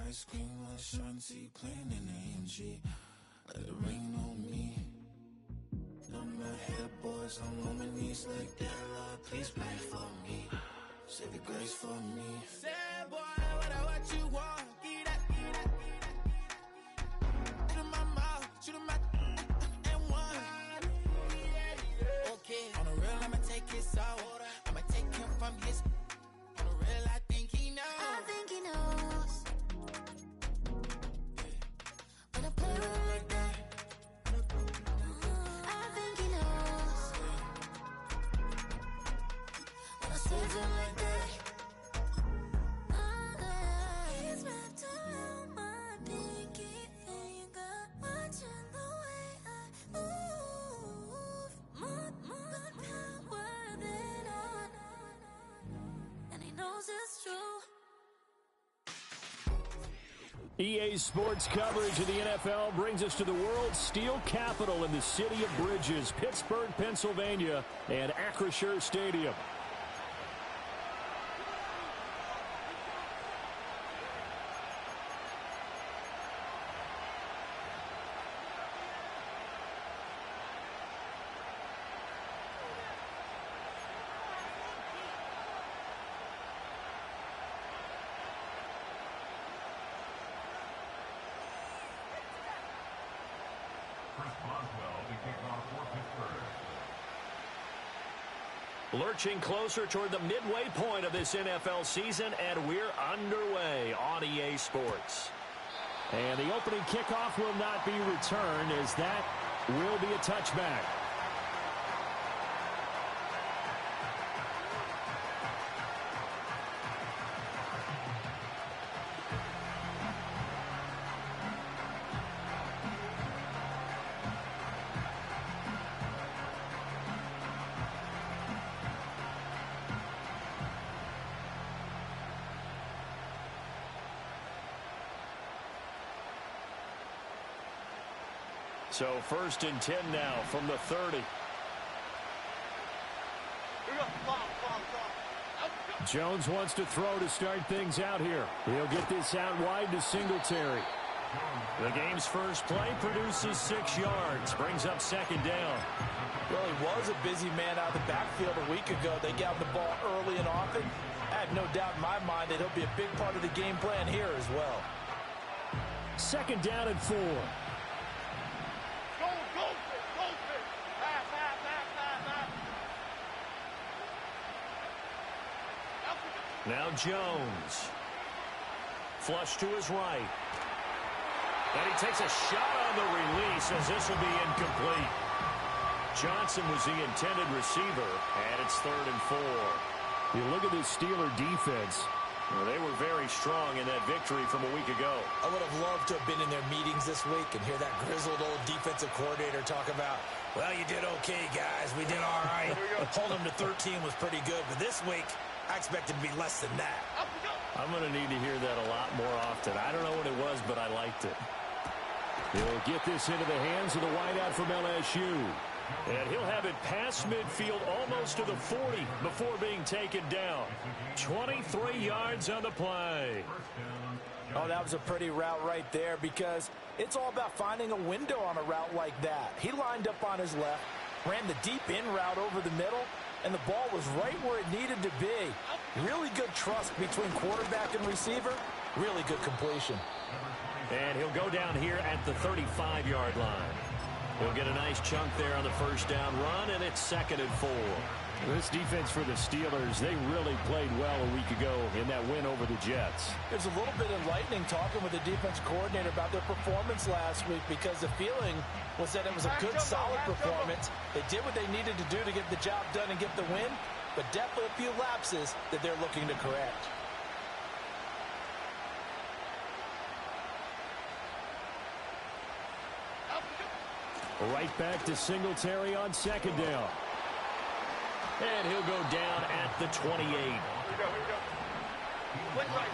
Ice cream like Shanti playing in AMG. Let it rain on me. On my head, boys, I'm on my knees like that. Lord, please pray for me. Save your grace for me. Sad boy, what you want? Get that, get that, get that. Shoot in my mouth, shoot in my and one. Okay, on the real, I'ma take his out. I'ma take him from his. On the real, I think he knows. I think he knows. When I play with him like that, I think he knows. When I save him like that, he's wrapped around my pinky finger, watching the way I move. More power than on, and he knows it's true. EA Sports coverage of the NFL brings us to the world's steel capital in the city of Bridges, Pittsburgh, Pennsylvania, and Acrisure Stadium. Lurching closer toward the midway point of this NFL season, and we're underway on EA Sports. And the opening kickoff will not be returned, as that will be a touchback. So 1st and 10 now from the 30. Jones wants to throw to start things out here. He'll get this out wide to Singletary. The game's first play produces 6 yards, brings up 2nd down. Well, he was a busy man out of the backfield a week ago. They got him the ball early and often. I have no doubt in my mind that he'll be a big part of the game plan here as well. 2nd down and 4. Now Jones. Flush to his right. And he takes a shot on the release, as this will be incomplete. Johnson was the intended receiver, and it's 3rd and 4. You look at this Steeler defense. Well, they were very strong in that victory from a week ago. I would have loved to have been in their meetings this week and hear that grizzled old defensive coordinator talk about, well, you did okay, guys. We did all right. Holding them to 13 was pretty good, but this week, I expect it to be less than that. I'm going to need to hear that a lot more often. I don't know what it was, but I liked it. He'll get this into the hands of the wideout from LSU. And he'll have it past midfield almost to the 40 before being taken down. 23 yards on the play. Oh, that was a pretty route right there, because it's all about finding a window on a route like that. He lined up on his left, ran the deep in route over the middle, and the ball was right where it needed to be. Really good trust between quarterback and receiver. Really good completion. And he'll go down here at the 35-yard line. He'll get a nice chunk there on the 1st down run, and it's 2nd and 4. This defense for the Steelers, they really played well a week ago in that win over the Jets. There's a little bit enlightening talking with the defense coordinator about their performance last week, because the feeling was that it was a good, solid performance. They did what they needed to do to get the job done and get the win, but definitely a few lapses that they're looking to correct. Right back to Singletary on 2nd down. And he'll go down at the 28. Here we go. Quick right.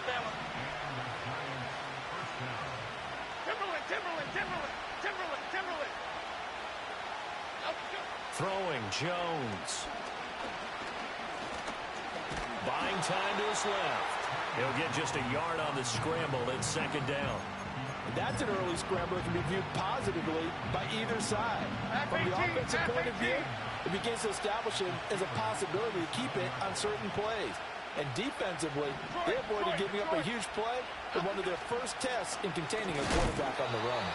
Bama. Timberland. Throwing Jones. Buying time to his left. He'll get just a yard on the scramble. It's second down. That's an early scramble that can be viewed positively by either side. From the offensive point of view, it begins to establish him as a possibility to keep it on certain plays. And defensively, they avoided giving up a huge play in one of their first tests in containing a quarterback on the run.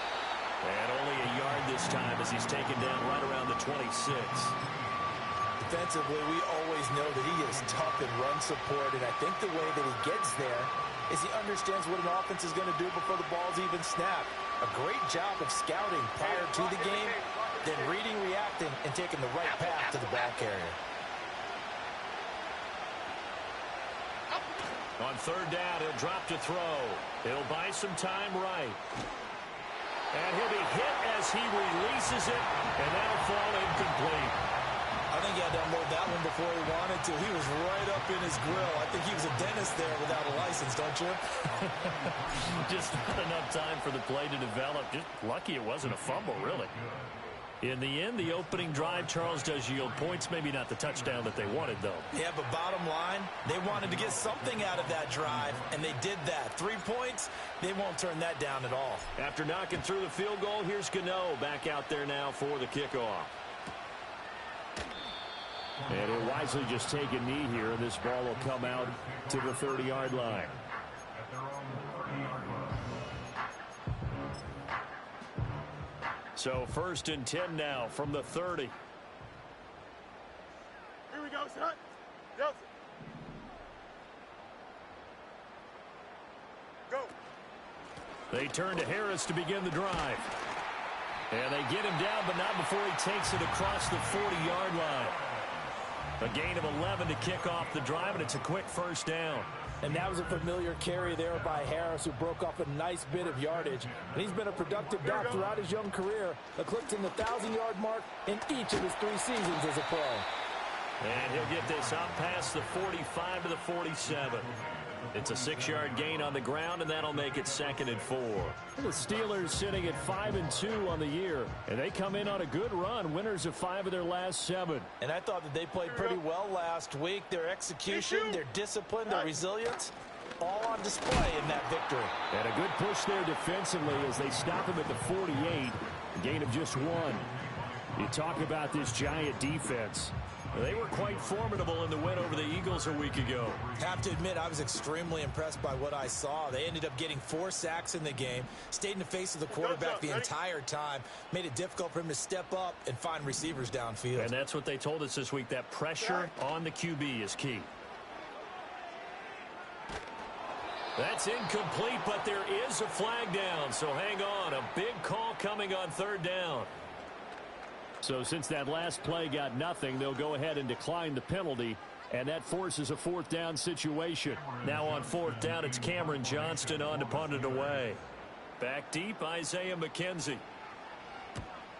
And only a yard this time as he's taken down right around the 26. Defensively, we always know that he is tough in run support, and I think the way that he gets there is he understands what an offense is going to do before the ball's even snapped. A great job of scouting prior to the game, then reading, reacting, and taking the right path to the ball carrier. On third down, he'll drop to throw. He'll buy some time right. And he'll be hit as he releases it, and that'll fall incomplete. I think he had to unload that one before he wanted to. He was right up in his grill. I think he was a dentist there without a license, don't you? Just not enough time for the play to develop. Just lucky it wasn't a fumble, really. In the end, the opening drive, Charles, does yield points. Maybe not the touchdown that they wanted, though. Yeah, but bottom line, they wanted to get something out of that drive, and they did that. 3 points, they won't turn that down at all. After knocking through the field goal, here's Gano back out there now for the kickoff. And he'll wisely just take a knee here, and this ball will come out to the 30-yard line. So first and 10 now from the 30. Here we go, son. Nelson. Go. They turn to Harris to begin the drive. And they get him down, but not before he takes it across the 40-yard line. A gain of 11 to kick off the drive, and it's a quick first down. And that was a familiar carry there by Harris, who broke off a nice bit of yardage. And he's been a productive back throughout his young career, eclipsing the 1,000-yard mark in each of his 3 seasons as a pro. And he'll get this up past the 45 to the 47. It's a 6-yard gain on the ground, and that'll make it second and 4. The Steelers sitting at 5-2 on the year, and they come in on a good run, winners of 5 of their last 7. And I thought that they played pretty well last week. Their execution, their discipline, their resilience, all on display in that victory. And a good push there defensively as they stop him at the 48, a gain of just 1. You talk about this Giant defense. They were quite formidable in the win over the Eagles a week ago. Have to admit, I was extremely impressed by what I saw. They ended up getting 4 sacks in the game, stayed in the face of the quarterback the entire time, made it difficult for him to step up and find receivers downfield. And that's what they told us this week, that pressure on the QB is key. That's incomplete, but there is a flag down, so hang on. A big call coming on third down. So since that last play got nothing, they'll go ahead and decline the penalty, and that forces a 4th down situation. Now on 4th down, it's Cameron Johnston on to punt it away. Back deep, Isaiah McKenzie.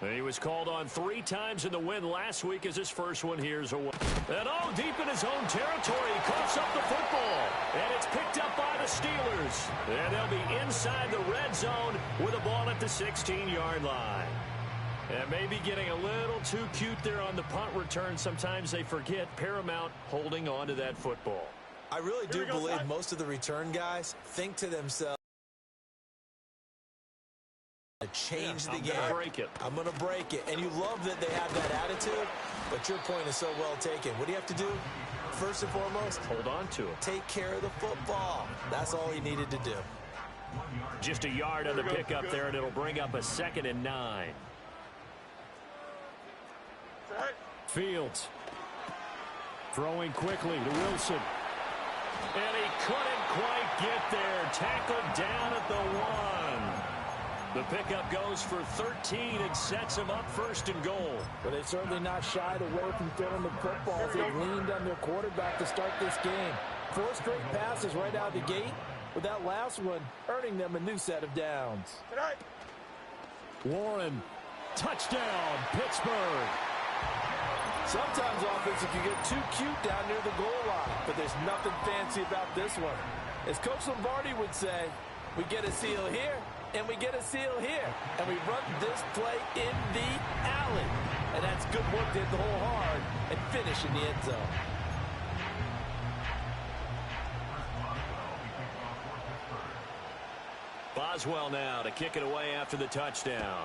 He was called on 3 times in the win last week as his first one here's away. And deep in his own territory, he coughs up the football. And it's picked up by the Steelers. And they'll be inside the red zone with a ball at the 16-yard line. And maybe getting a little too cute there on the punt return. Sometimes they forget Paramount holding on to that football. I really do believe most of the return guys think to themselves, to change the game. I'm going to break it. I'm going to break it. And you love that they have that attitude, but your point is so well taken. What do you have to do? First and foremost, hold on to it. Take care of the football. That's all he needed to do. Just a yard on the pickup there, and it'll bring up a 2nd and 9. Fields throwing quickly to Wilson. And he couldn't quite get there. Tackled down at the 1. The pickup goes for 13 and sets him up 1st and goal. But they've certainly not shied away from throwing the footballs. They've leaned on their quarterback to start this game. 4 straight passes right out the gate, with that last one earning them a new set of downs. Warren, touchdown, Pittsburgh. Sometimes offense, if you get too cute down near the goal line, but there's nothing fancy about this one. As Coach Lombardi would say, we get a seal here, and we get a seal here, and we run this play in the alley. And that's good work to hit the hole hard and finish in the end zone. Boswell now to kick it away after the touchdown.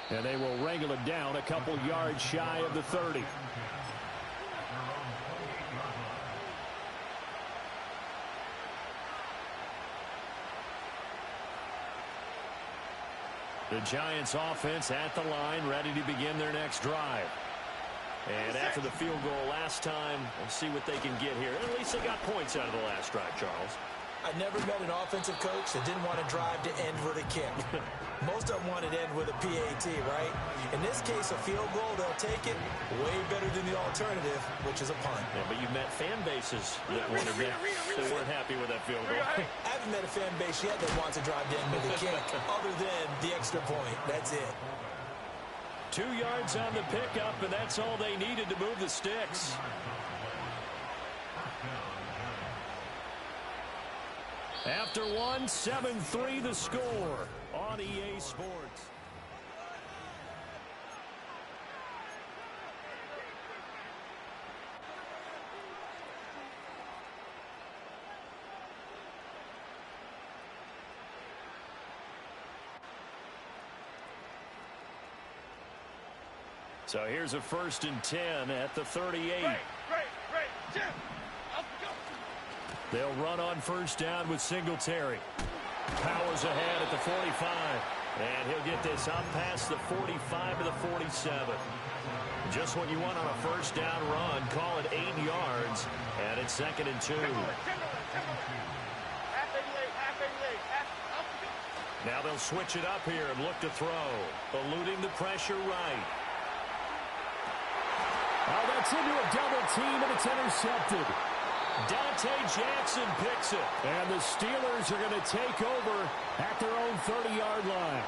And they will wrangle it down a couple yards shy of the 30. The Giants offense at the line, ready to begin their next drive. And after the field goal last time, we'll see what they can get here. At least they got points out of the last drive, Charles. I never met an offensive coach that didn't want to drive to end with a kick. Most of them wanted to end with a PAT, right? In this case, a field goal, they'll take it way better than the alternative, which is a punt. Yeah, but you've met fan bases that wanted that. They weren't happy with that field goal. I haven't met a fan base yet that wants to drive to end with a kick, other than the extra point. That's it. 2 yards on the pickup, and that's all they needed to move the sticks. After one, 7-3 the score on EA Sports. So here's a 1st and 10 at the 38. Great, Jim. They'll run on 1st down with Singletary. Powers ahead at the 45. And he'll get this up past the 45 to the 47. Just what you want on a 1st down run. Call it 8 yards. And it's 2nd and 2. Now they'll switch it up here and look to throw. Eluding the pressure right. Oh, that's into a double team, and it's intercepted. Dante Jackson picks it. And the Steelers are going to take over at their own 30-yard line.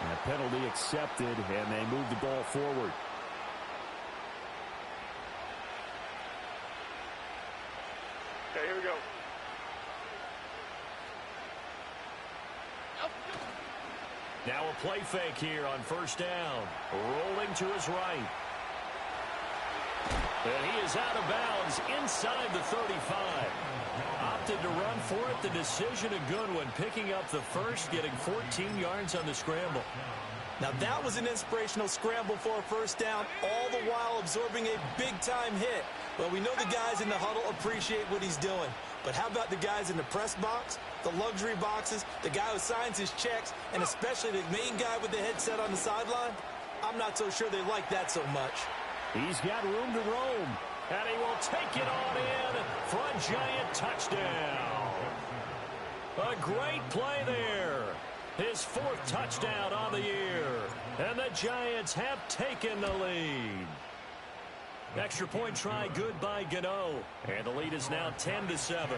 And a penalty accepted, and they move the ball forward. Okay, here we go. Now a play fake here on 1st down. Rolling to his right. And he is out of bounds inside the 35. Opted to run for it. The decision a good one. Picking up the first, getting 14 yards on the scramble. Now that was an inspirational scramble for a 1st down, all the while absorbing a big-time hit. Well, we know the guys in the huddle appreciate what he's doing. But how about the guys in the press box, the luxury boxes, the guy who signs his checks, and especially the main guy with the headset on the sideline? I'm not so sure they like that so much. He's got room to roam. And he will take it on in for a Giant touchdown. A great play there. His 4th touchdown on the year. And the Giants have taken the lead. Extra point try good by Gano. And the lead is now 10-7.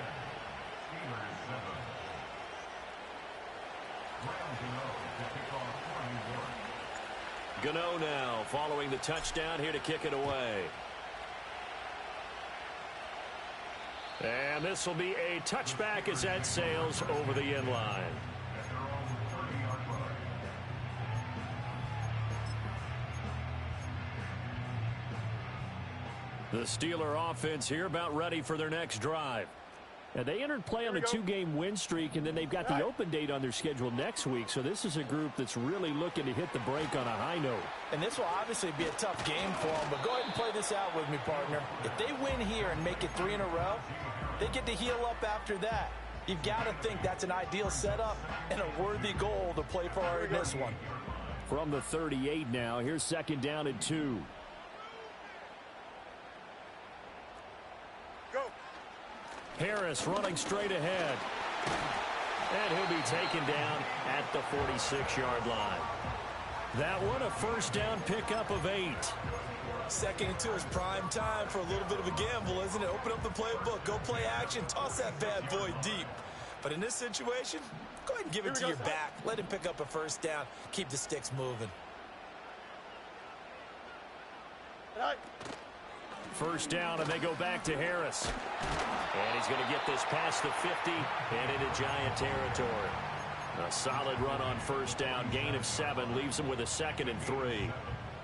Gano now following the touchdown here to kick it away. And this will be a touchback as that sails over the end line. The Steeler offense here about ready for their next drive. And they entered play on a 2-game win streak, and then they've got the open date on their schedule next week. So this is a group that's really looking to hit the break on a high note. And this will obviously be a tough game for them, but go ahead and play this out with me, partner. If they win here and make it 3 in a row, they get to heal up after that. You've got to think that's an ideal setup and a worthy goal to play for in this one. From the 38 now, here's 2nd down and 2. Harris running straight ahead. And he'll be taken down at the 46-yard line. That one, a 1st down pickup of 8. 2nd and 2 is prime time for a little bit of a gamble, isn't it? Open up the playbook, go play action, toss that bad boy deep. But in this situation, go ahead and give it to your back. Let him pick up a 1st down. Keep the sticks moving. 1st down, and they go back to Harris. And he's going to get this past the 50 and into Giant territory. A solid run on 1st down. Gain of 7 leaves him with a 2nd and 3.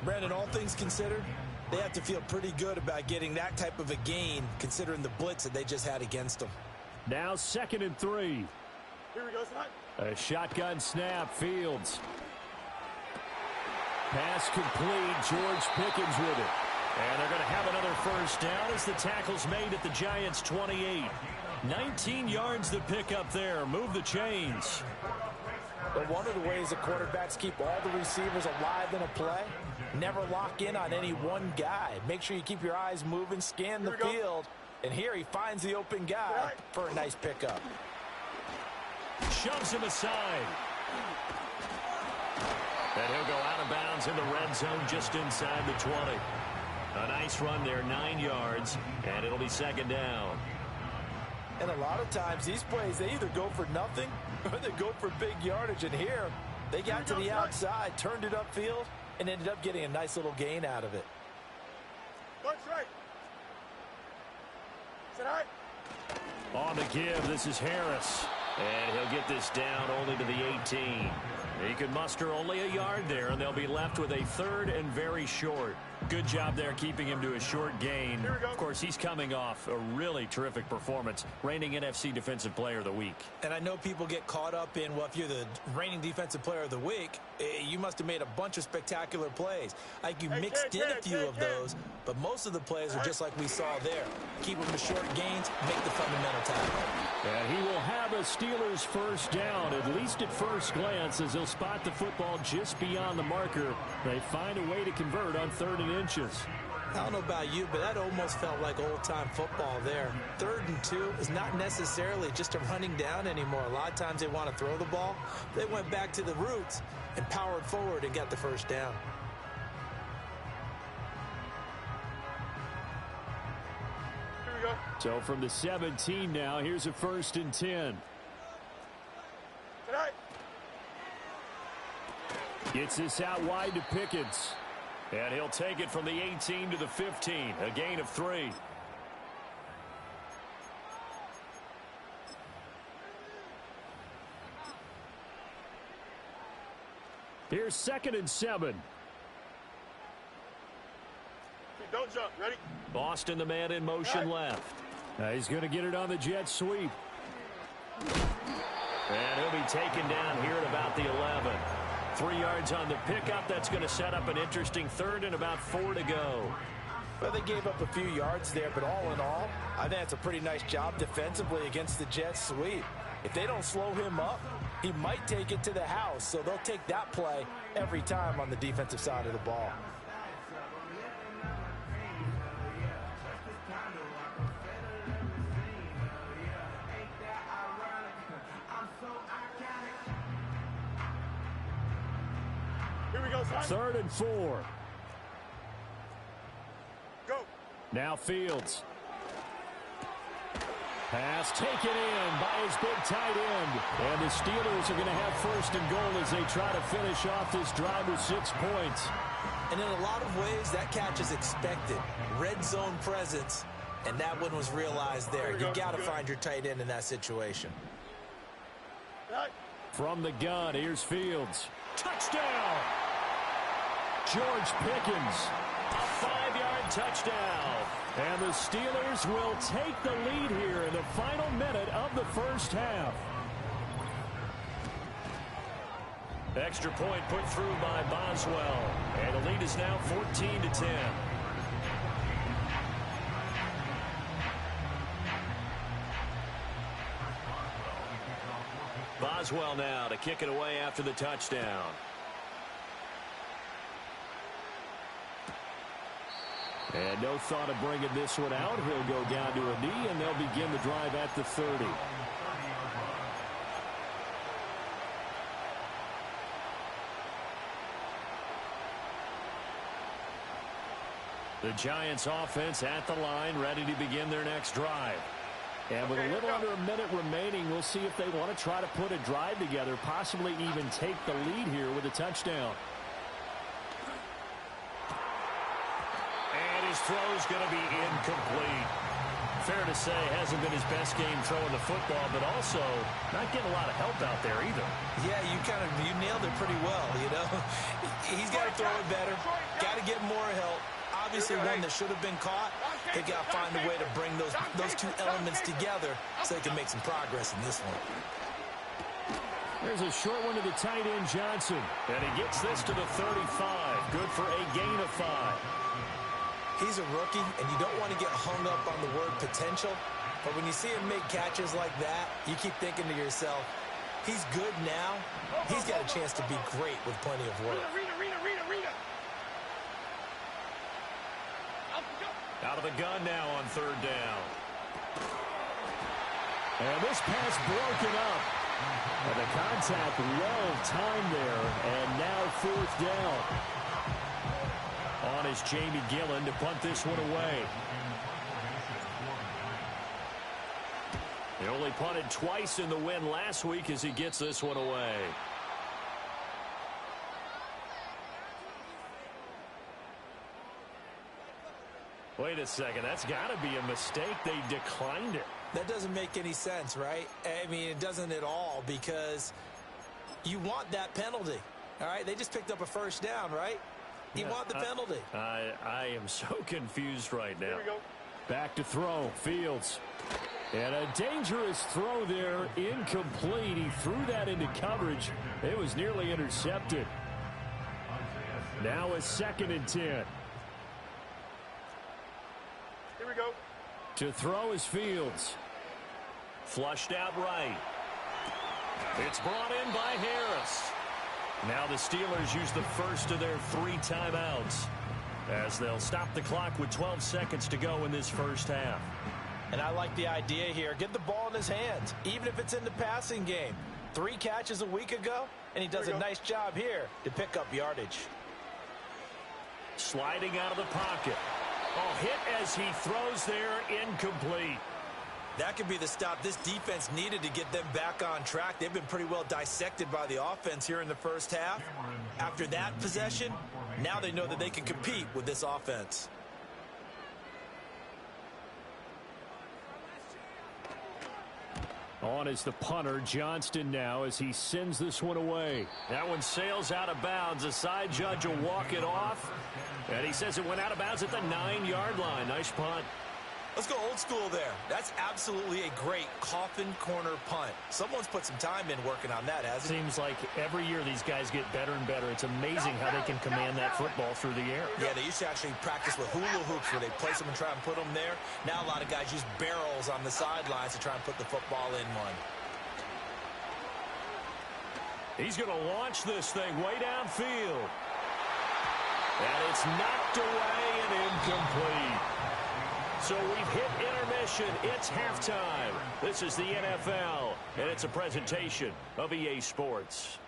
Brandon, all things considered, They have to feel pretty good about getting that type of a gain, considering the blitz that they just had against them. Now 2nd and 3. Here we go, son. A shotgun snap, Fields. Pass complete, George Pickens with it. And they're going to have another first down as the tackle's made at the Giants' 28. 19 yards to pick up there. Move the chains. But one of the ways the quarterbacks keep all the receivers alive in a play, never lock in on any one guy. Make sure you keep your eyes moving, scan the field. And here he finds the open guy for a nice pickup. Shoves him aside. And he'll go out of bounds in the red zone just inside the 20. A nice run there, 9 yards, and it'll be 2nd down. And a lot of times these plays, they either go for nothing or they go for big yardage. And here, they got to the outside, turned it upfield, and ended up getting a nice little gain out of it. Punch right. Sit high. On the give, this is Harris. And he'll get this down only to the 18. He could muster only a yard there, and they'll be left with a 3rd and very short. Good job there keeping him to a short gain. Of course, he's coming off a really terrific performance, reigning NFC Defensive Player of the Week. And I know people get caught up in, well, if you're the reigning Defensive Player of the Week, you must have made a bunch of spectacular plays. Like you mixed in a few of those, but most of the plays are just like we saw there. Keep them to short gains, make the fundamental tackle. And he will have a Steelers first down, at least at first glance, as he'll spot the football just beyond the marker. They find a way to convert on 3rd and inches. I don't know about you, but that almost felt like old-time football there. 3rd and 2 is not necessarily just a running down anymore. A lot of times they want to throw the ball. They went back to the roots and powered forward and got the first down. Here we go. So from the 17 now, here's a 1st and 10. Sit high. Gets this out wide to Pickens. And he'll take it from the 18 to the 15. A gain of 3. Here's 2nd and 7. Don't jump. Ready? Boston, the man in motion left. Now he's going to get it on the jet sweep. And he'll be taken down here at about the 11. 3 yards on the pickup. That's going to set up an interesting 3rd and about 4 to go. Well, they gave up a few yards there, but all in all, I think that's a pretty nice job defensively against the jet sweep. If they don't slow him up, he might take it to the house, so they'll take that play every time on the defensive side of the ball. Here we go, son. 3rd and 4. Go. Now Fields. Pass taken in by his big tight end. And the Steelers are going to have 1st and goal as they try to finish off this drive with 6 points. And in a lot of ways, that catch is expected. Red zone presence, and that one was realized there. You got to find your tight end in that situation. Right. From the gun, here's Fields. Touchdown! George Pickens. A 5-yard touchdown. And the Steelers will take the lead here in the final minute of the first half. Extra point put through by Boswell. And the lead is now 14-10. Boswell now to kick it away after the touchdown. And no thought of bringing this one out. He'll go down to a knee, and they'll begin the drive at the 30. The Giants offense at the line, ready to begin their next drive. And with a little under a minute remaining, we'll see if they want to try to put a drive together, possibly even take the lead here with a touchdown. And his throw is going to be incomplete. Fair to say, hasn't been his best game throwing the football, but also not getting a lot of help out there either. Yeah, you nailed it pretty well, you know. He's got to throw it better, got to get more help. obviously one that should have been caught. They got to find a way to bring those two elements together so they can make some progress in this one. There's a short one to the tight end, Johnson. And he gets this to the 35. Good for a gain of 5. He's a rookie, and you don't want to get hung up on the word potential. But when you see him make catches like that, you keep thinking to yourself, he's good now. He's got a chance to be great with plenty of work. Out of the gun now on 3rd down. And this pass broken up. And the contact well timed there. And now 4th down. On is Jamie Gillen to punt this one away. He only punted twice in the win last week as he gets this one away. Wait a second. That's got to be a mistake. They declined it. That doesn't make any sense, right? I mean, it doesn't at all because you want that penalty. All right? They just picked up a 1st down, right? You want the penalty. I am so confused right now. Here we go. Back to throw. Fields. And a dangerous throw there. Incomplete. He threw that into coverage. It was nearly intercepted. Now a 2nd and 10. Here we go. To throw is Fields. Flushed out right. It's brought in by Harris. Now the Steelers use the first of their 3 timeouts as they'll stop the clock with 12 seconds to go in this first half. And I like the idea here. Get the ball in his hands, even if it's in the passing game. 3 catches a week ago, and he does a nice job here to pick up yardage. Sliding out of the pocket. Oh, hit as he throws there, incomplete. That could be the stop this defense needed to get them back on track. They've been pretty well dissected by the offense here in the first half. After that possession, now they know that they can compete with this offense. On is the punter, Johnston now, as he sends this one away. That one sails out of bounds. The side judge will walk it off. And he says it went out of bounds at the 9-yard line. Nice punt. Let's go old school there. That's absolutely a great coffin corner punt. Someone's put some time in working on that, hasn't it? Seems like every year these guys get better and better. It's amazing how they can command that football through the air. Yeah, they used to actually practice with hula hoops where they place them and try and put them there. Now a lot of guys use barrels on the sidelines to try and put the football in one. He's going to launch this thing way downfield. And it's knocked away and incomplete. So we've hit intermission. It's halftime. This is the NFL, and it's a presentation of EA Sports.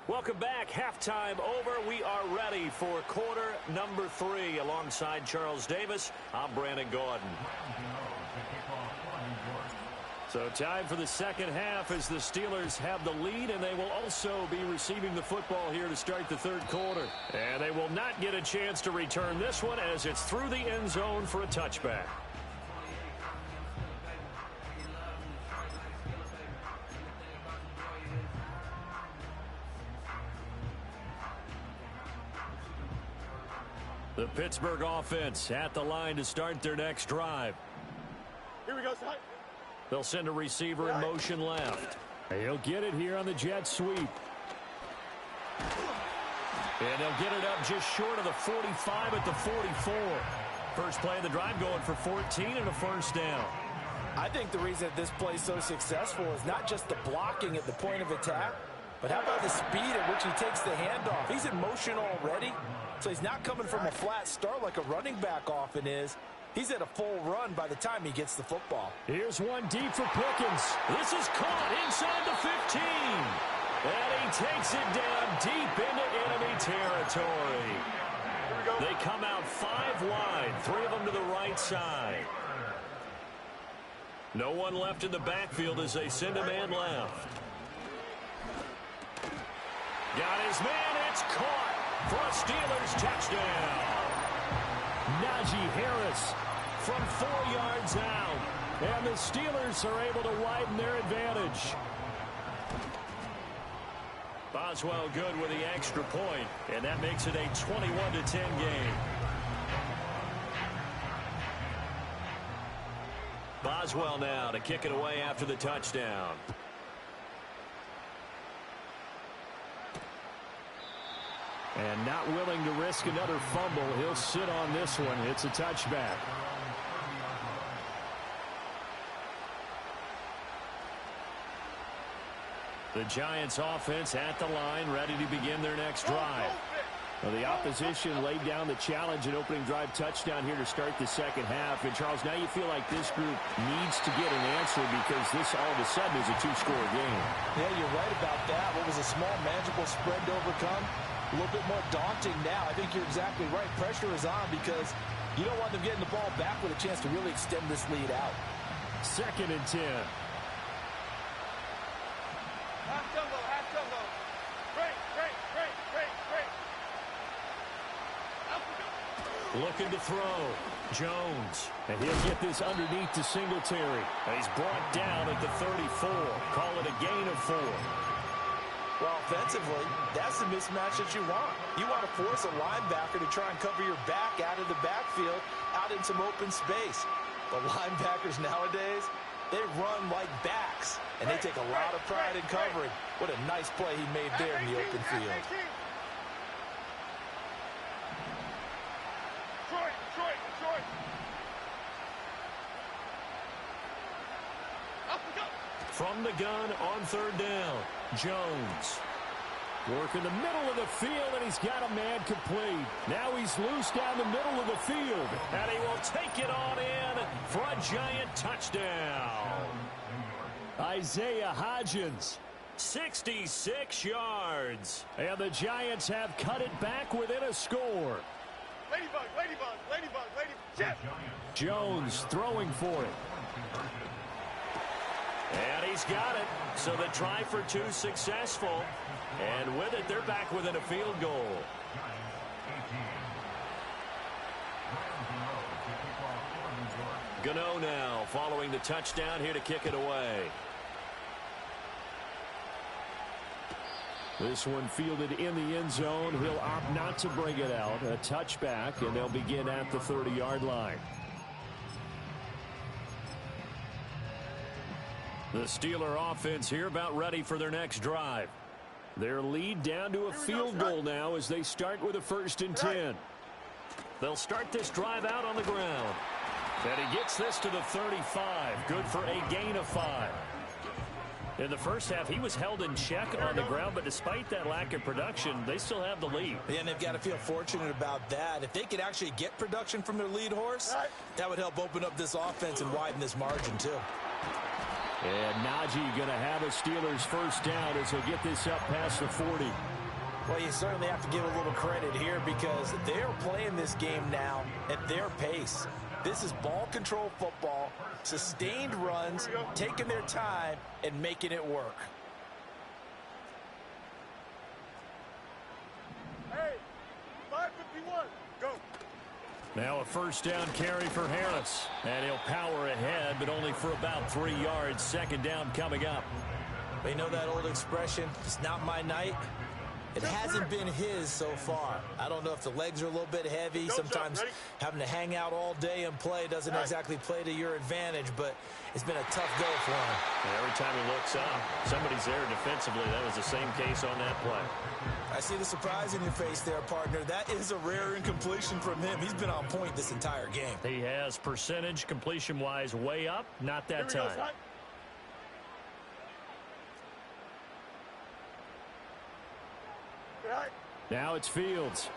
Welcome back. Halftime over. We are ready for quarter number 3. Alongside Charles Davis, I'm Brandon Gordon. So time for the second half as the Steelers have the lead, and they will also be receiving the football here to start the third quarter. And they will not get a chance to return this one as it's through the end zone for a touchback. The Pittsburgh offense at the line to start their next drive. Here we go, side. They'll send a receiver in motion left. He'll get it here on the jet sweep. And they'll get it up just short of the 45 at the 44. First play of the drive going for 14 and a first down. I think the reason that this play is so successful is not just the blocking at the point of attack, but how about the speed at which he takes the handoff? He's in motion already, so he's not coming from a flat start like a running back often is. He's at a full run by the time he gets the football. Here's one deep for Pickens. This is caught inside the 15. And he takes it down deep into enemy territory. They come out 5 wide, 3 of them to the right side. No one left in the backfield as they send a man left. Got his man, it's caught for a Steelers touchdown. Najee Harris from 4 yards out. And the Steelers are able to widen their advantage. Boswell good with the extra point, and that makes it a 21-10 game. Boswell now to kick it away after the touchdown. And not willing to risk another fumble. He'll sit on this one. It's a touchback. The Giants offense at the line, ready to begin their next drive. Well, the opposition laid down the challenge and opening drive touchdown here to start the second half. And, Charles, now you feel like this group needs to get an answer because this all of a sudden is a two-score game. Yeah, you're right about that. What was a small, manageable spread to overcome? A little bit more daunting now. I think you're exactly right. Pressure is on because you don't want them getting the ball back with a chance to really extend this lead out. 2nd and 10. Half jumbo, half jumbo. Great. Looking to throw. Jones. And he'll get this underneath to Singletary. And he's brought down at the 34. Call it a gain of 4. Well, offensively, that's the mismatch that you want. You want to force a linebacker to try and cover your back out of the backfield, out in some open space. The linebackers nowadays, they run like backs, and they take a lot of pride in covering. What a nice play he made there in the open field. Detroit. Up we go. From the gun on 3rd down. Jones. Work in the middle of the field, and he's got a man complete. Now he's loose down the middle of the field. And he will take it on in for a Giant touchdown. Isaiah Hodgins. 66 yards. And the Giants have cut it back within a score. Ladybug. Jeff. Jones throwing for it. And he's got it. So the try for 2 successful. And with it, they're back within a field goal. Gano now following the touchdown here to kick it away. This one fielded in the end zone. He'll opt not to bring it out. A touchback, and they'll begin at the 30-yard line. The Steeler offense here about ready for their next drive. Their lead down to a field goal now as they start with a 1st and 10. They'll start this drive out on the ground. And he gets this to the 35. Good for a gain of 5. In the first half, he was held in check on the ground, but despite that lack of production, they still have the lead. And they've got to feel fortunate about that. If they could actually get production from their lead horse, that would help open up this offense and widen this margin, too. And Najee going to have a Steelers 1st down as they get this up past the 40. Well, you certainly have to give a little credit here because they're playing this game now at their pace. This is ball control football, sustained runs, taking their time, and making it work. Hey, 5:51. Go. Now a 1st down carry for Harris. And he'll power ahead, but only for about 3 yards. 2nd down coming up. You know that old expression, it's not my night? It hasn't been his so far. I don't know if the legs are a little bit heavy. Sometimes having to hang out all day and play doesn't exactly play to your advantage, but it's been a tough go for him. And every time he looks up, somebody's there defensively. That was the same case on that play. I see the surprise in your face there, partner. That is a rare incompletion from him. He's been on point this entire game. He has percentage completion-wise way up. Not that time. Now it's Fields.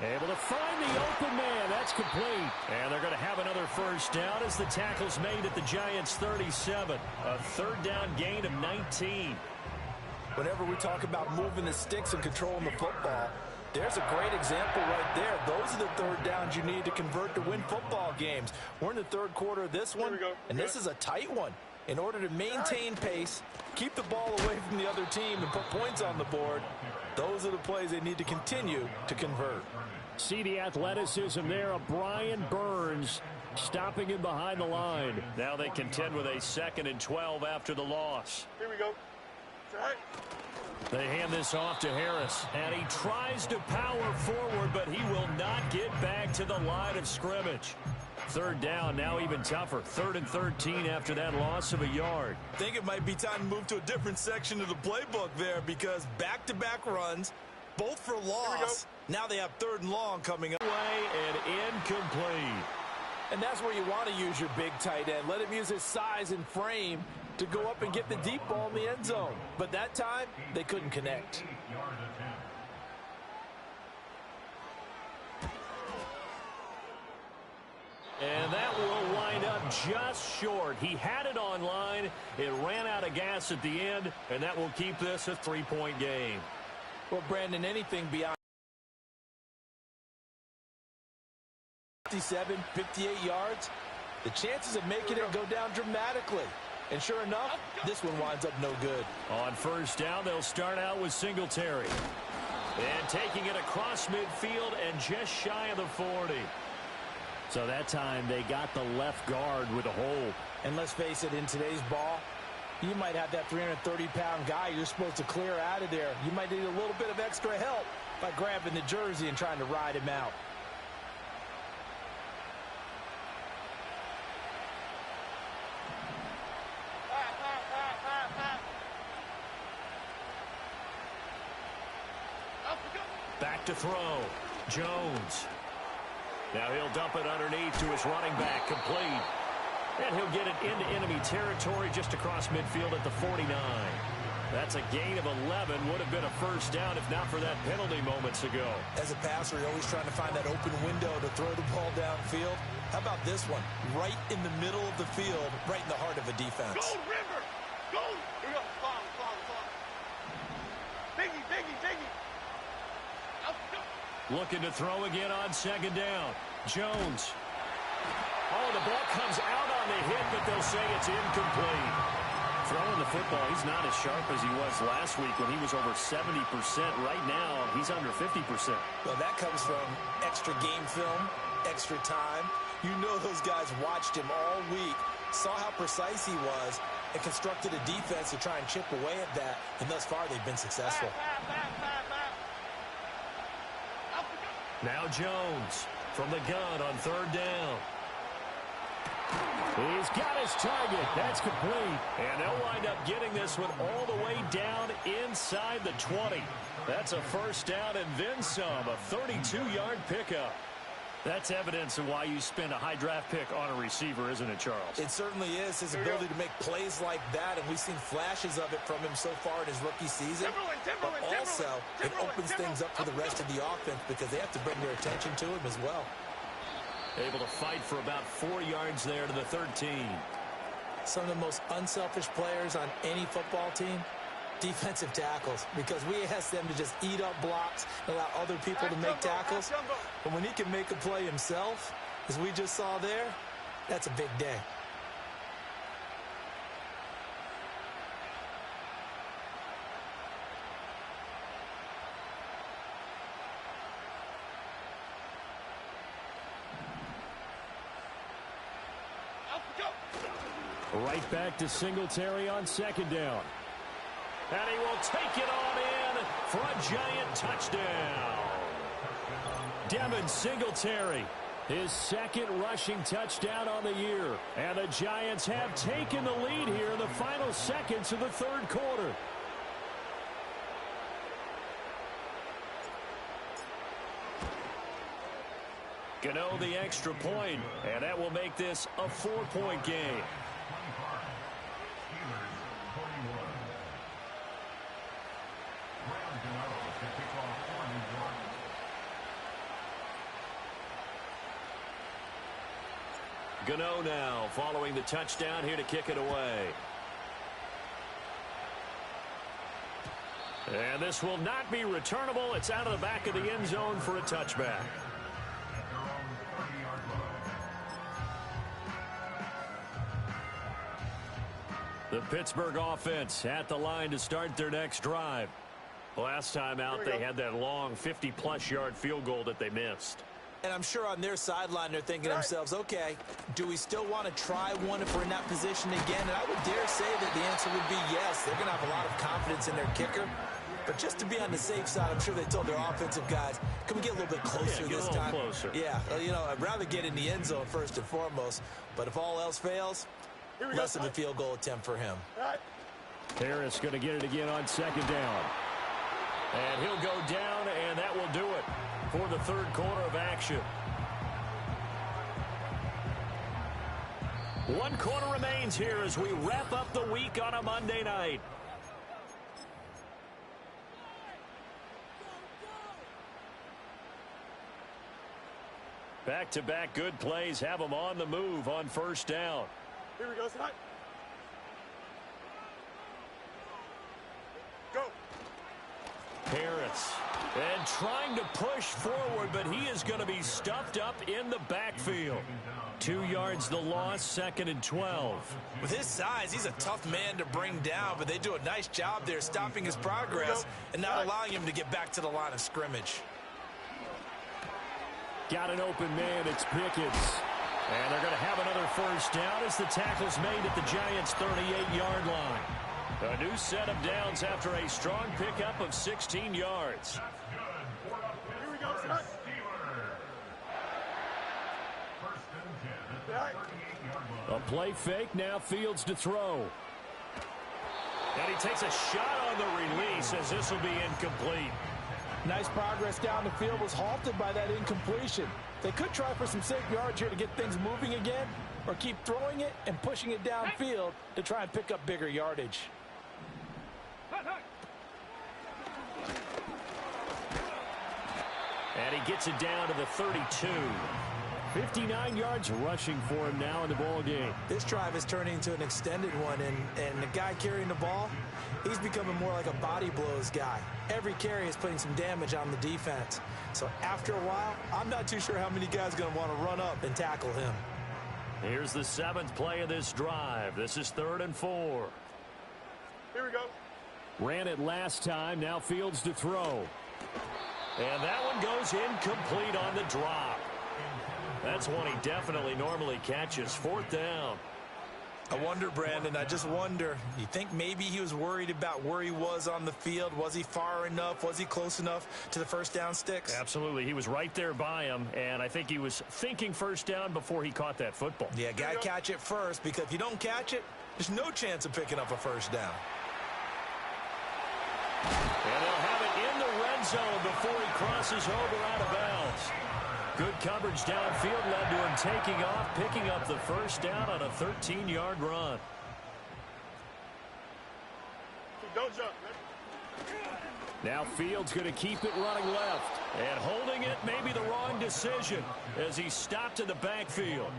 Able to find the open man. That's complete. And they're going to have another 1st down as the tackle's made at the Giants' 37. A 3rd down gain of 19. Whenever we talk about moving the sticks and controlling the football, there's a great example right there. Those are the 3rd downs you need to convert to win football games. We're in the 3rd quarter of this one, and this is a tight one. In order to maintain pace, keep the ball away from the other team, and put points on the board, those are the plays they need to continue to convert. See the athleticism there of Brian Burns stopping him behind the line. Now they contend with a 2nd and 12 after the loss. Here we go. Right. They hand this off to Harris, and he tries to power forward, but he will not get back to the line of scrimmage. 3rd down, now even tougher. 3rd and 13 after that loss of a yard. I think it might be time to move to a different section of the playbook there, because back-to-back runs, both for loss. Now they have 3rd and long coming up. Away and incomplete. And that's where you want to use your big tight end. Let him use his size and frame to go up and get the deep ball in the end zone. But that time, they couldn't connect. And that will wind up just short. He had it on line. It ran out of gas at the end, and that will keep this a 3-point game. Well, Brandon, anything beyond 57, 58 yards, the chances of making it go down dramatically. And sure enough, this one winds up no good. On 1st down, they'll start out with Singletary. And taking it across midfield and just shy of the 40. So that time they got the left guard with a hold. And let's face it, in today's ball, you might have that 330-pound guy you're supposed to clear out of there. You might need a little bit of extra help by grabbing the jersey and trying to ride him out. Back to throw. Jones. Now he'll dump it underneath to his running back. Complete. And he'll get it into enemy territory just across midfield at the 49. That's a gain of 11. Would have been a 1st down if not for that penalty moments ago. As a passer, you're always trying to find that open window to throw the ball downfield. How about this one? Right in the middle of the field, right in the heart of a defense. Go, River! Go! Here we go. Fall. Biggie. Out, go. Looking to throw again on 2nd down. Jones. Oh, the ball comes out on the hit, but they'll say it's incomplete. Throwing the football, he's not as sharp as he was last week when he was over 70%. Right now, he's under 50%. Well, that comes from extra game film, extra time. You know those guys watched him all week, saw how precise he was, and constructed a defense to try and chip away at that. And thus far, they've been successful. Now Jones from the gun on 3rd down. He's got his target. That's complete. And they'll wind up getting this one all the way down inside the 20. That's a 1st down and then some. A 32-yard pickup. That's evidence of why you spend a high draft pick on a receiver, isn't it, Charles? It certainly is. His ability to make plays like that, and we've seen flashes of it from him so far in his rookie season. But also, it opens things up for the rest of the offense because they have to bring their attention to him as well. Able to fight for about 4 yards there to the 13. Some of the most unselfish players on any football team, defensive tackles, because we ask them to just eat up blocks and allow other people to make tackles. But when he can make a play himself, as we just saw there, that's a big day. Right back to Singletary on 2nd down. And he will take it on in for a giant touchdown. Devin Singletary, his 2nd rushing touchdown on the year. And the Giants have taken the lead here in the final seconds of the 3rd quarter. Gano the extra point, and that will make this a 4-point game. Gano now following the touchdown here to kick it away. And this will not be returnable. It's out of the back of the end zone for a touchback. The Pittsburgh offense at the line to start their next drive. Last time out, they had that long 50-plus yard field goal that they missed. And I'm sure on their sideline they're thinking to themselves, okay, do we still want to try one if we're in that position again? And I would dare say that the answer would be yes. They're going to have a lot of confidence in their kicker. But just to be on the safe side, I'm sure they told their offensive guys, can we get a little bit closer this time? Closer. Yeah, you know, I'd rather get in the end zone first and foremost. But if all else fails, less of a field goal attempt for him. Harris going to get it again on second down. And he'll go down, and that will do it for the third quarter of action. 1 quarter remains here as we wrap up the week on a Monday night. Back-to-back good plays have them on the move on first down. Here we go, Scott. Go. Harris, and trying to push forward, but he is going to be stuffed up in the backfield. 2 yards the loss, 2nd and 12. With his size, he's a tough man to bring down, but they do a nice job there stopping his progress and not allowing him to get back to the line of scrimmage. Got an open man, it's Pickens. And they're going to have another first down as the tackle's made at the Giants' 38-yard line. A new set of downs after a strong pickup of 16 yards. Here we go, Scott. A play fake, now Fields to throw. And he takes a shot on the release as this will be incomplete. Nice progress down the field, was halted by that incompletion. They could try for some safe yards here to get things moving again, or keep throwing it and pushing it downfield to try and pick up bigger yardage. And he gets it down to the 32. 59 yards rushing for him now in the ball game. This drive is turning into an extended one, and the guy carrying the ball, he's becoming more like a body blows guy. Every carry is putting some damage on the defense. So after a while, I'm not too sure how many guys are going to want to run up and tackle him. Here's the 7th play of this drive. This is 3rd and 4. Here we go. Ran it last time, now Fields to throw. And that one goes incomplete on the drop. That's one he definitely normally catches. 4th down. I wonder, Brandon, I just wonder, you think maybe he was worried about where he was on the field? Was he far enough? Was he close enough to the first down sticks? Absolutely. He was right there by him, and I think he was thinking first down before he caught that football. Yeah, got to catch it first, because if you don't catch it, there's no chance of picking up a first down. And they'll have it in the red zone before he crosses over out of bounds. Good coverage downfield led to him taking off, picking up the first down on a 13-yard run. Don't jump, man. Now Fields going to keep it running left. And holding it may be the wrong decision as he stopped in the backfield.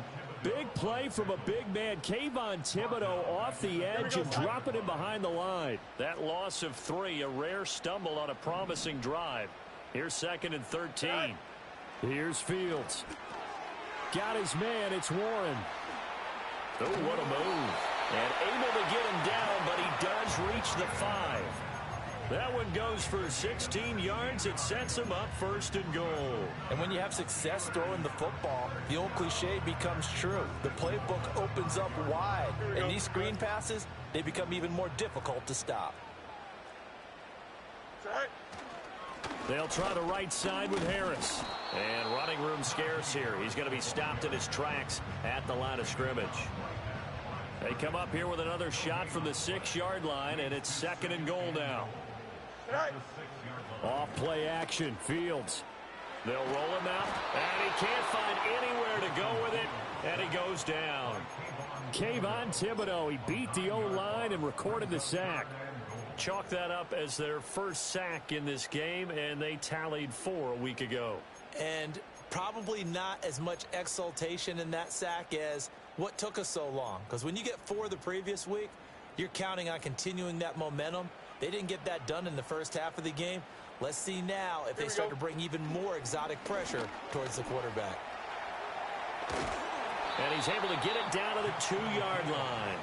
Big play from a big man. Kayvon Thibodeau off the edge and dropping him behind the line. That loss of 3, a rare stumble on a promising drive. Here's 2nd and 13. Here's Fields. Got his man. It's Warren. Oh, what a move. And able to get him down, but he does reach the 5. That one goes for 16 yards. It sets him up 1st and goal. And when you have success throwing the football, the old cliche becomes true. The playbook opens up wide. And these screen passes, they become even more difficult to stop. They'll try the right side with Harris. And running room scarce here. He's going to be stopped in his tracks at the line of scrimmage. They come up here with another shot from the 6-yard line, and it's 2nd and goal now. Off play action, Fields. They'll roll him out, and he can't find anywhere to go with it, and he goes down. Kayvon Thibodeau, he beat the O-line and recorded the sack. Chalk that up as their first sack in this game, and they tallied 4 a week ago. And probably not as much exultation in that sack as what took us so long. Because when you get 4 the previous week, you're counting on continuing that momentum. They didn't get that done in the first half of the game. Let's see now if they start to bring even more exotic pressure towards the quarterback. And he's able to get it down to the 2-yard line.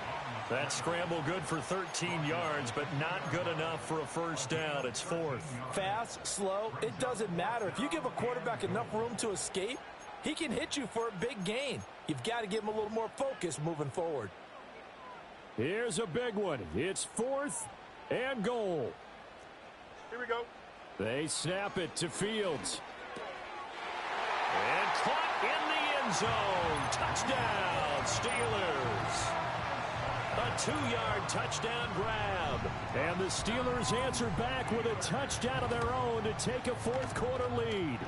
That scramble good for 13 yards, but not good enough for a first down. It's 4th. Fast, slow, it doesn't matter. If you give a quarterback enough room to escape, he can hit you for a big gain. You've got to give him a little more focus moving forward. Here's a big one. It's 4th and goal. Here we go. They snap it to Fields. And caught in the end zone. Touchdown, Steelers. A 2-yard touchdown grab. And the Steelers answer back with a touchdown of their own to take a fourth-quarter lead.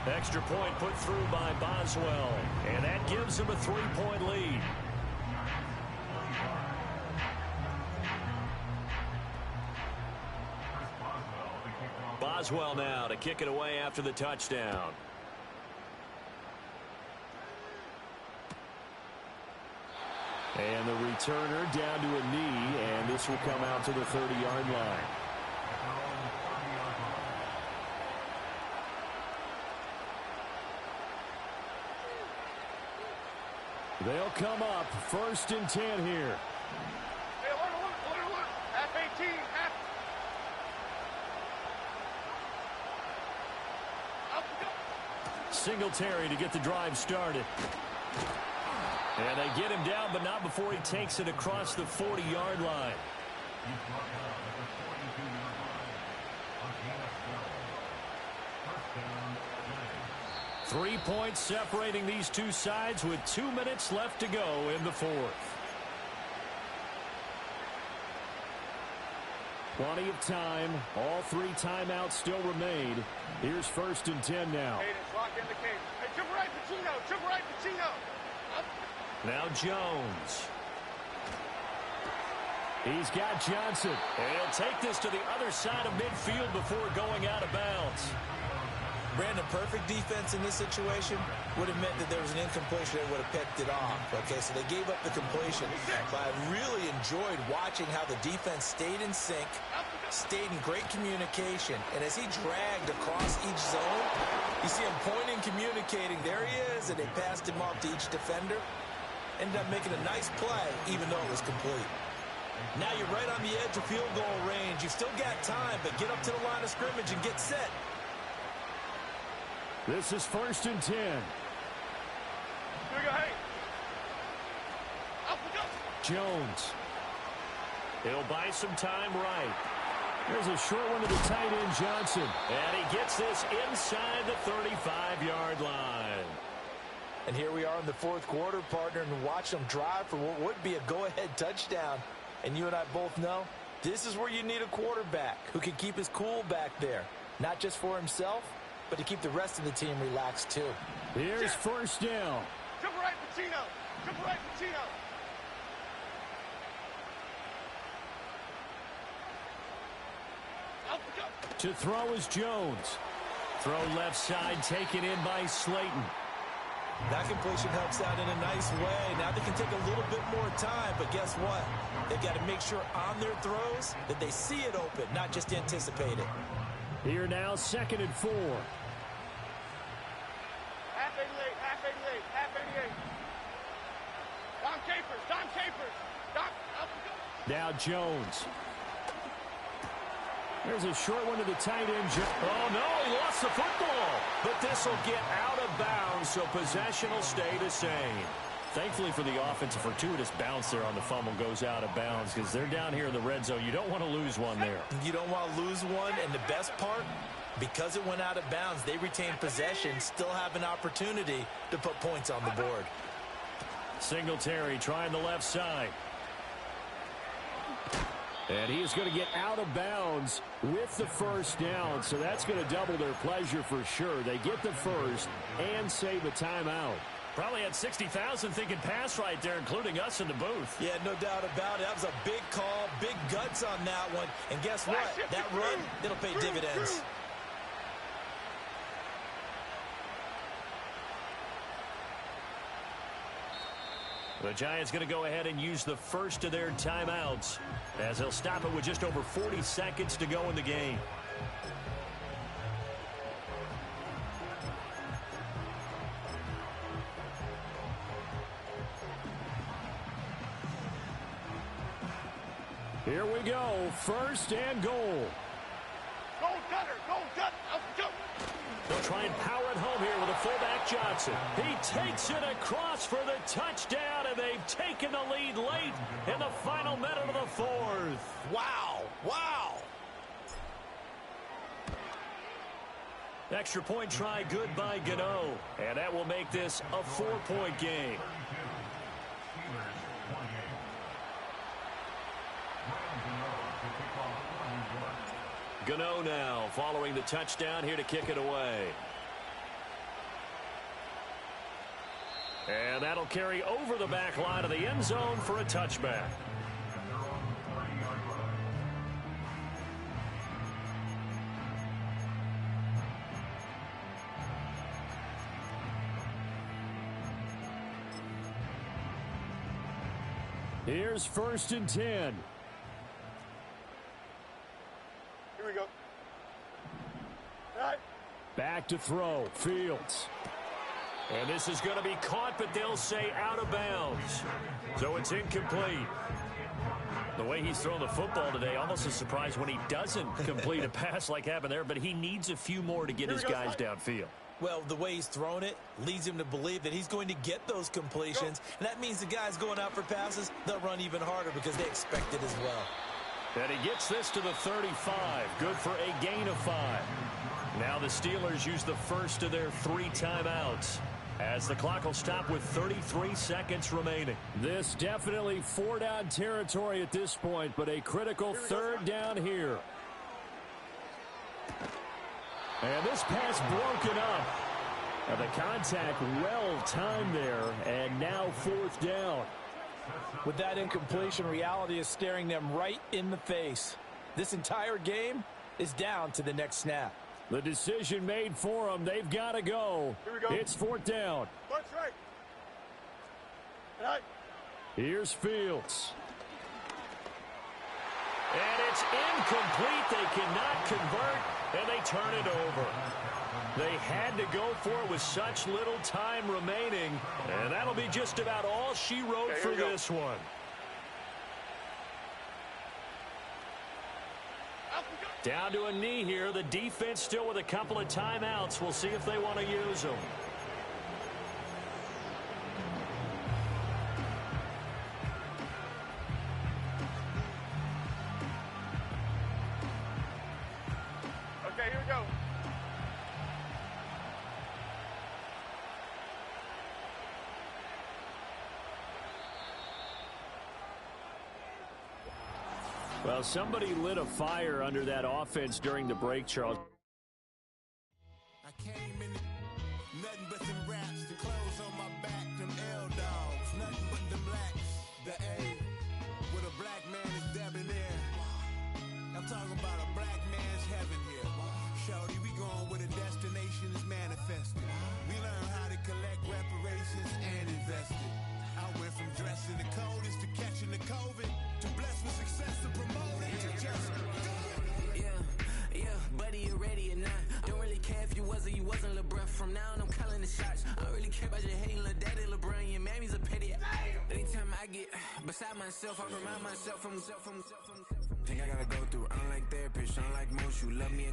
Extra point put through by Boswell. And that gives them a 3-point lead. Boswell now to kick it away after the touchdown. And the returner down to a knee, and this will come out to the 30-yard line. They'll come up 1st and 10 here. Hey, alert. Half 18, half. Up we go. Singletary to get the drive started. And they get him down, but not before he takes it across the 40-yard line. 3 points separating these two sides with 2 minutes left to go in the 4th. Plenty of time. All 3 timeouts still remain. Here's 1st and 10 now. Cadence, lock in the cage. Hey, triple right, Pacino. Up. Now Jones. He's got Johnson. And he'll take this to the other side of midfield before going out of bounds. Brandon, perfect defense in this situation would have meant that there was an incompletion that would have picked it off. Okay, so they gave up the completion. But I really enjoyed watching how the defense stayed in sync, stayed in great communication. And as he dragged across each zone, you see him pointing, communicating. There he is, and they passed him off to each defender. Ended up making a nice play, even though it was complete. Now you're right on the edge of field goal range. You've still got time, but get up to the line of scrimmage and get set. This is 1st and 10. Here we go, hey. Up we go. Jones. He'll buy some time right. There's a short one to the tight end, Johnson. And he gets this inside the 35-yard line. And here we are in the 4th quarter, partner, and watch them drive for what would be a go-ahead touchdown. And you and I both know this is where you need a quarterback who can keep his cool back there. Not just for himself, but to keep the rest of the team relaxed too. Here's 1st down. Triple right, Pacino. Up we go. To throw is Jones. Throw left side, taken in by Slayton. That completion helps out in a nice way. Now they can take a little bit more time, but guess what? They've got to make sure on their throws that they see it open, not just anticipate it. Here now, 2nd and 4. Half 88. Dom Capers. Up we go. Now Jones. There's a short one to the tight end. Oh, no, he lost the football. But this will get out of bounds, so possession will stay the same. Thankfully for the offense, a fortuitous bounce there on the fumble goes out of bounds because they're down here in the red zone. You don't want to lose one there. You don't want to lose one, and the best part, because it went out of bounds, they retained possession, still have an opportunity to put points on the board. Singletary trying the left side. And he is going to get out of bounds with the 1st down, so that's going to double their pleasure for sure. They get the 1st and save a timeout. Probably had 60,000 thinking pass right there, including us in the booth. Yeah, no doubt about it. That was a big call, big guts on that one. And guess what? That run, it'll pay dividends. The Giants going to go ahead and use the first of their timeouts as they'll stop it with just over 40 seconds to go in the game. Here we go. First and goal. Go, Gunner! Go, Gunner! Go! They'll try and power it home here with a fullback Johnson. He takes it across for the touchdown, and they've taken the lead late in the final minute of the fourth. Wow! Wow! Extra point try good by Gano, and that will make this a 4-point game. Gano now following the touchdown here to kick it away. And that'll carry over the back line of the end zone for a touchback. Here's 1st and 10. Here we go. All right. Back to throw. Fields. And this is going to be caught, but they'll say out of bounds. So it's incomplete. The way he's thrown the football today, almost a surprise when he doesn't complete a pass like happened there, but he needs a few more to get his guys downfield. Well, the way he's thrown it leads him to believe that he's going to get those completions. And that means the guys going out for passes, they'll run even harder because they expect it as well. And he gets this to the 35. Good for a gain of 5. Now the Steelers use the first of their 3 timeouts, as the clock will stop with 33 seconds remaining. This definitely 4-down territory at this point, but a critical 3rd down here. And this pass broken up. And the contact well timed there, and now 4th down. With that incompletion, reality is staring them right in the face. This entire game is down to the next snap. The decision made for them. They've got to go. Here we go. It's 4th down. Punch right. All right. Here's Fields. And it's incomplete. They cannot convert, and they turn it over. They had to go for it with such little time remaining, and that'll be just about all she wrote for this one. Down to a knee here. The defense still with a couple of timeouts. We'll see if they want to use them. Okay, here we go. Well, somebody lit a fire under that offense during the break, Charles. I came in nothing but them raps, the clothes on my back, them L-dogs, nothing but them blacks, the A, with a black man is debonair. I'm talking about a black man's heaven here. Shorty, we going where the destination is manifested. We learn how to collect reparations and invest it. I went from dressing the coldest to catching the COVID, to blessed with success to promote it, to just Yeah, buddy, you ready or not? Don't really care if you was or you wasn't LeBron. From now on, I'm calling the shots. I don't really care about your hating little daddy LeBron. Your mammy's a petty. Anytime I get beside myself, I remind myself from think I gotta go through. Unlike therapist, unlike most, you love me,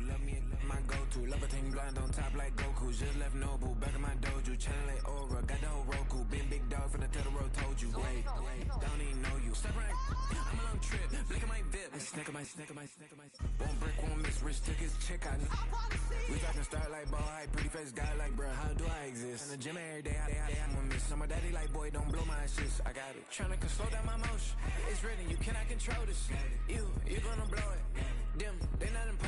my go-to. Love a thing blind on top like Goku. Just left Noble, back in my dojo. Channel like Aura, got the whole Roku. Big dog from the Tether Road told you. Wait, don't even know you. Step right, I'm a long trip. Blick at my VIP. Snack of my. One brick, one miss. Rich took his chick, I know. We talking start like ball high, pretty face guy like, bruh, how do I exist? In the gym every day, I'm a miss. I'm a daddy like, boy, don't blow my shit. I got it. Tryna slow down my motion. It's written, you cannot control this. You gonna blow it. Them, they not important.